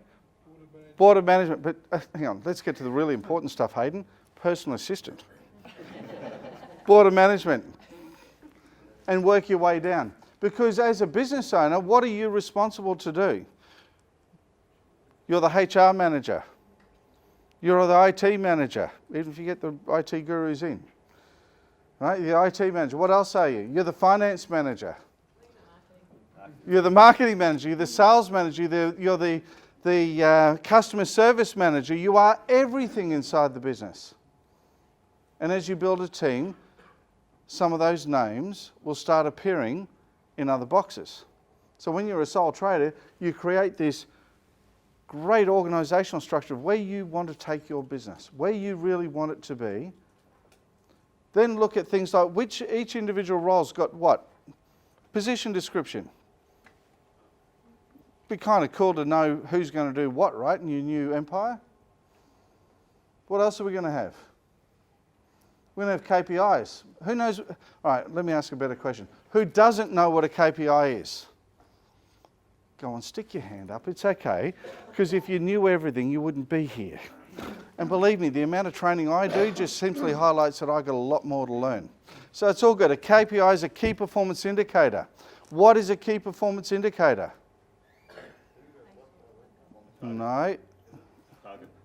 Board of Management. But hang on, let's get to the really important stuff, Hayden. Personal assistant. Board of Management. And work your way down. Because as a business owner, what are you responsible to do? You're the HR manager. You're the IT manager, even if you get the IT gurus in. Right? You're the IT manager. What else are you? You're the finance manager. You're the marketing manager. You're the sales manager. You're the customer service manager. You are everything inside the business. And as you build a team, some of those names will start appearing in other boxes. So when you're a sole trader, you create this great organisational structure of where you want to take your business, where you really want it to be. Then look at things like which each individual role's got what? Position description. Be kind of cool to know who's going to do what, right, in your new empire. What else are we going to have? We're going to have KPIs. Who knows? All right, let me ask a better question. Who doesn't know what a KPI is? Go on, stick your hand up. It's okay, because if you knew everything, you wouldn't be here. And believe me, the amount of training I do just simply highlights that I've got a lot more to learn. So it's all good. A KPI is a key performance indicator. What is a key performance indicator? No.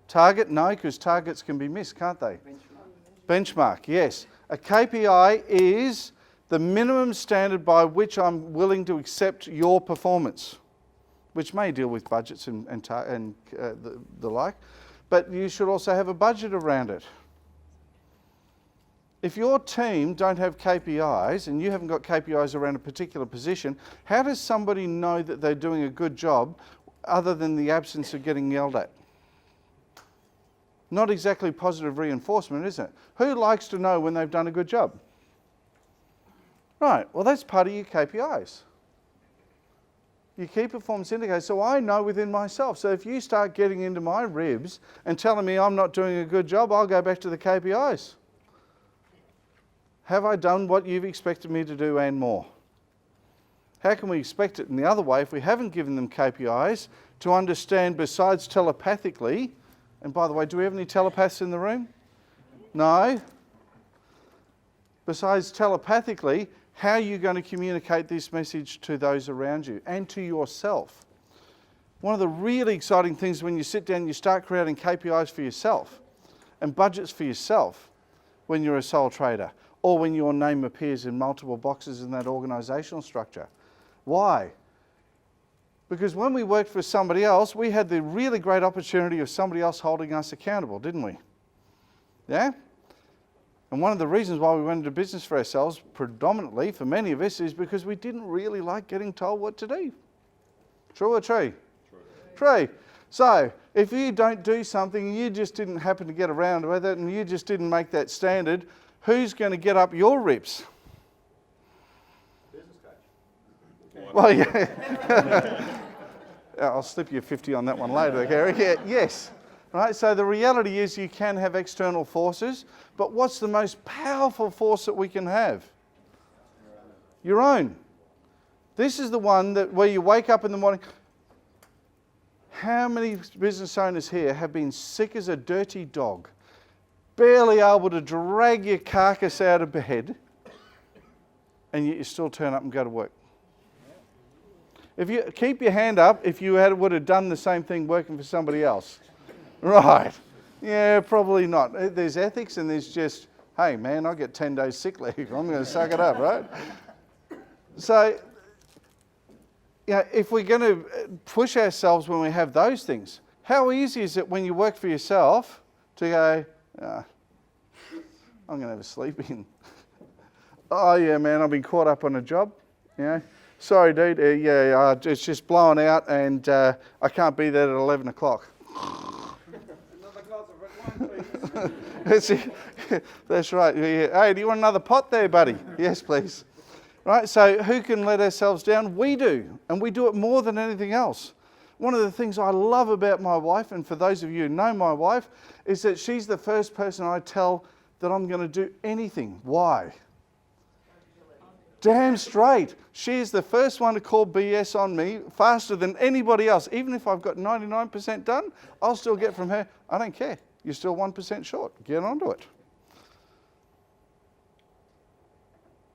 Target? No, because targets can be missed, can't they? Benchmark, yes. A KPI is the minimum standard by which I'm willing to accept your performance, which may deal with budgets and the like, but you should also have a budget around it. If your team don't have KPIs and you haven't got KPIs around a particular position, how does somebody know that they're doing a good job other than the absence of getting yelled at? Not exactly positive reinforcement, is it? Who likes to know when they've done a good job? Right, well that's part of your KPIs. Your key performance indicators, so I know within myself. So if you start getting into my ribs and telling me I'm not doing a good job, I'll go back to the KPIs. Have I done what you've expected me to do and more? How can we expect it in the other way if we haven't given them KPIs to understand besides telepathically? And by the way, do we have any telepaths in the room? No? Besides telepathically, how are you going to communicate this message to those around you and to yourself? One of the really exciting things when you sit down and you start creating KPIs for yourself and budgets for yourself when you're a sole trader or when your name appears in multiple boxes in that organisational structure. Why? Because when we worked for somebody else, we had the really great opportunity of somebody else holding us accountable, didn't we? Yeah? And one of the reasons why we went into business for ourselves, predominantly for many of us, is because we didn't really like getting told what to do. True or true? True. So, if you don't do something and you just didn't happen to get around with it and you just didn't make that standard, who's going to get up your ribs? Business coach. Well, yeah. I'll slip you 50 on that one later, Gary. Yeah, yes. Right, so the reality is you can have external forces, but what's the most powerful force that we can have? Your own. This is the one that where you wake up in the morning. How many business owners here have been sick as a dirty dog, barely able to drag your carcass out of bed, and yet you still turn up and go to work? If you keep your hand up, if you would have done the same thing working for somebody else. Right. Yeah, probably not. There's ethics and there's just, hey man, I get 10 days sick leave. I'm going to suck it up, right? So, yeah, if we're going to push ourselves when we have those things, how easy is it when you work for yourself to go, I'm going to have a sleep in. Oh yeah, man, I've been caught up on a job. Sorry, dude. It's just blowing out and I can't be there at 11 o'clock. That's right. Hey, do you want another pot there, buddy? Yes, please. Right, so who can let ourselves down? We do, and we do it more than anything else. One of the things I love about my wife, and for those of you who know my wife, is that she's the first person I tell that I'm going to do anything. Why? Damn straight. She is the first one to call BS on me faster than anybody else. Even if I've got 99% done, I'll still get from her, I don't care. You're still 1% short. Get onto it.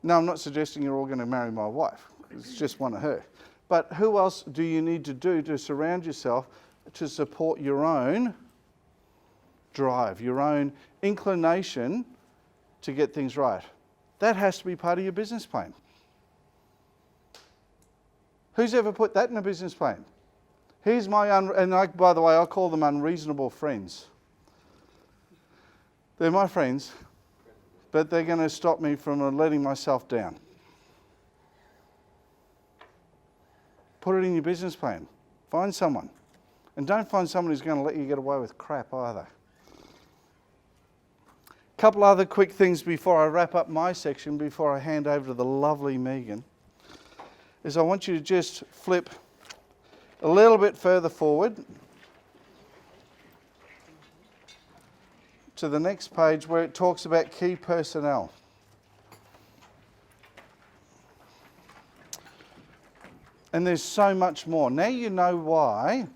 No, I'm not suggesting you're all going to marry my wife. It's just one of her. But who else do you need to do to surround yourself to support your own drive, your own inclination to get things right? That has to be part of your business plan. Who's ever put that in a business plan? Here's my, by the way, I call them unreasonable friends. They're my friends, but they're going to stop me from letting myself down. Put it in your business plan. Find someone. And don't find someone who's going to let you get away with crap either. Couple other quick things before I wrap up my section, before I hand over to the lovely Megan, is I want you to just flip a little bit further forward to the next page where it talks about key personnel. And there's so much more. Now you know why.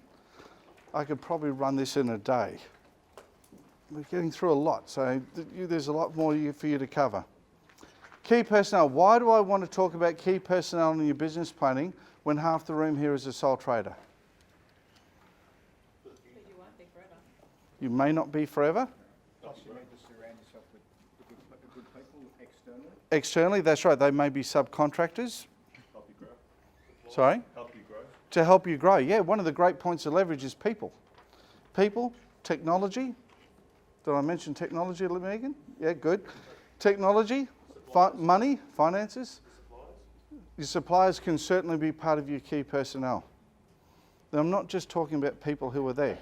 I could probably run this in a day. We're getting through a lot, so there's a lot more for you to cover. Key personnel. Why do I want to talk about key personnel in your business planning when half the room here is a sole trader? But you won't be forever. You may not be forever. Plus you need to surround yourself with good people externally. Externally, that's right. They may be subcontractors. Help you grow. Sorry? Help you grow. To help you grow. Yeah, one of the great points of leverage is people. People, technology. Did I mention technology, Megan? Yeah, good. Technology, money, finances. Your suppliers can certainly be part of your key personnel. Now, I'm not just talking about people who are there,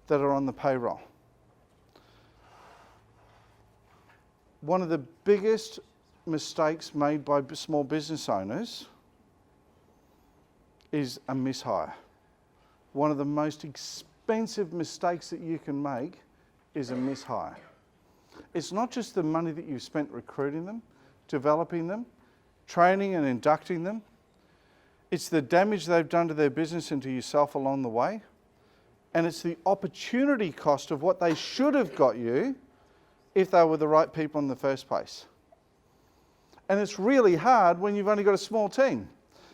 that are on the payroll. One of the biggest mistakes made by small business owners is a mishire. One of the most expensive mistakes that you can make is a mishire. It's not just the money that you've spent recruiting them, developing them, training and inducting them. It's the damage they've done to their business and to yourself along the way. And it's the opportunity cost of what they should have got you if they were the right people in the first place. And it's really hard when you've only got a small team,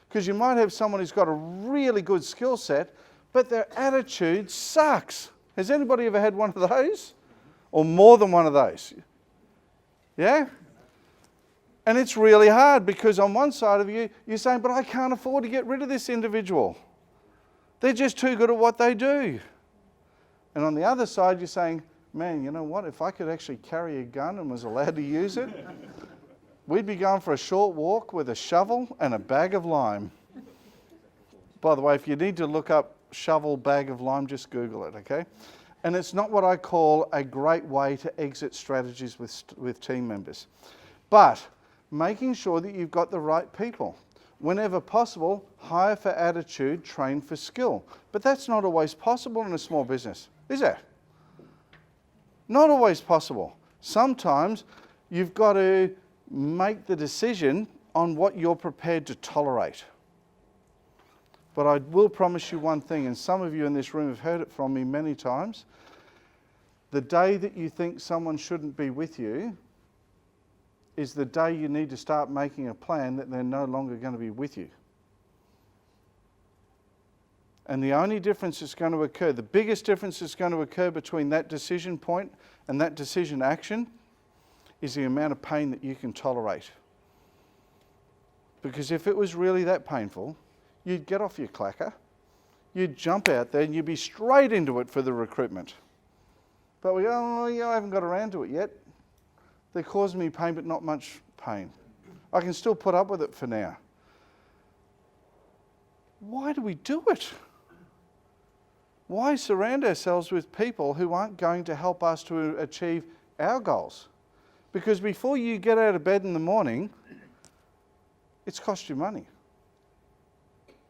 because you might have someone who's got a really good skill set, but their attitude sucks. Has anybody ever had one of those? Or more than one of those? Yeah? And it's really hard because on one side of you, you're saying, but I can't afford to get rid of this individual. They're just too good at what they do. And on the other side, you're saying, man, you know what? If I could actually carry a gun and was allowed to use it, we'd be going for a short walk with a shovel and a bag of lime. By the way, if you need to look up shovel bag of lime, just Google it, okay? And it's not what I call a great way to exit strategies with team members. But making sure that you've got the right people. Whenever possible, hire for attitude, train for skill. But that's not always possible in a small business, is it? Not always possible. Sometimes you've got to make the decision on what you're prepared to tolerate. But I will promise you one thing, and some of you in this room have heard it from me many times. The day that you think someone shouldn't be with you is the day you need to start making a plan that they're no longer going to be with you. And the only difference that's going to occur, the biggest difference that's going to occur between that decision point and that decision action is the amount of pain that you can tolerate. Because if it was really that painful, you'd get off your clacker, you'd jump out there and you'd be straight into it for the recruitment. But we go, oh, yeah, I haven't got around to it yet. They're causing me pain, but not much pain. I can still put up with it for now. Why do we do it? Why surround ourselves with people who aren't going to help us to achieve our goals? Because before you get out of bed in the morning, it's cost you money.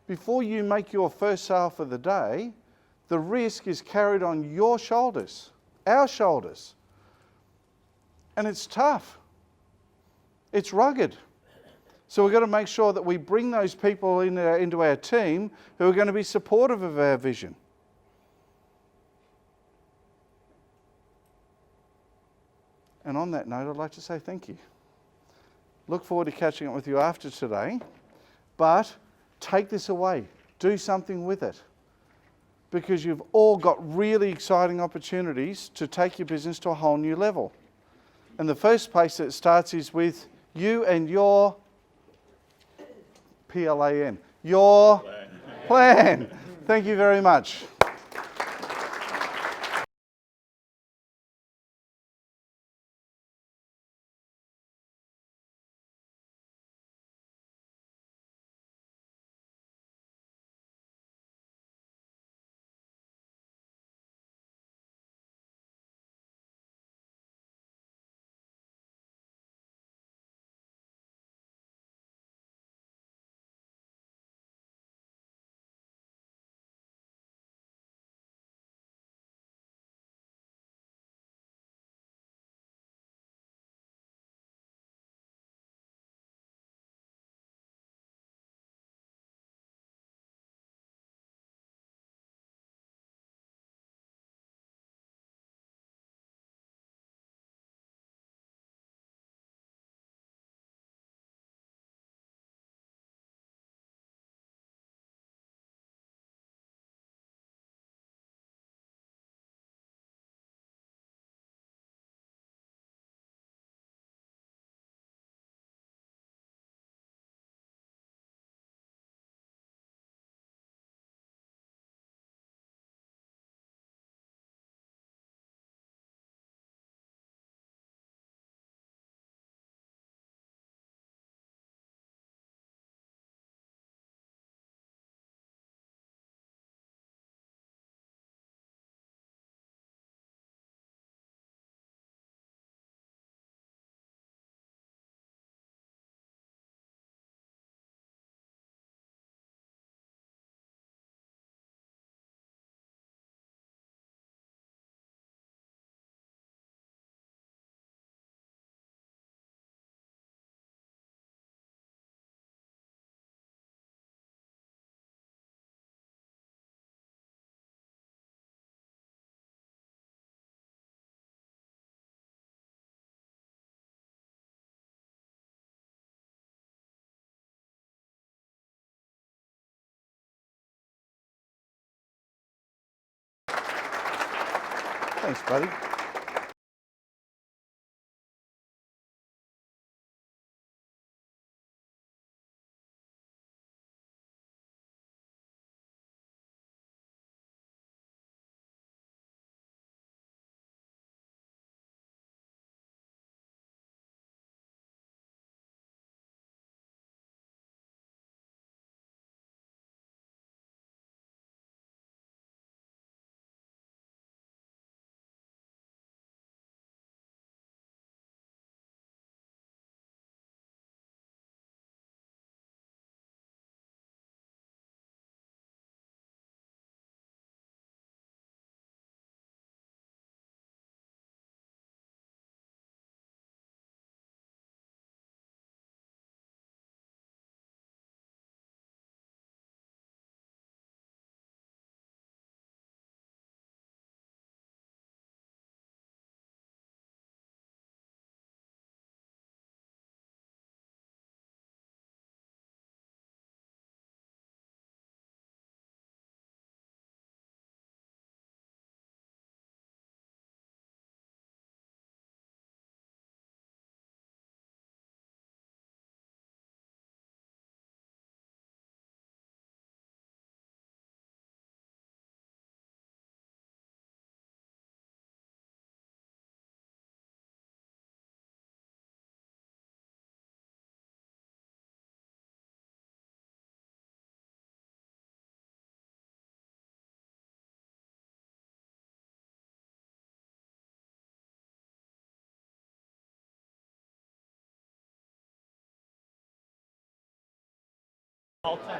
Before you make your first sale for the day, the risk is carried on your shoulders, our shoulders. And it's tough. It's rugged. So we've got to make sure that we bring those people into our team who are going to be supportive of our vision. And on that note, I'd like to say thank you. Look forward to catching up with you after today, but take this away. Do something with it. Because you've all got really exciting opportunities to take your business to a whole new level. And the first place that it starts is with you and your PLAN, your plan. Thank you very much. Thanks, buddy. Alternative.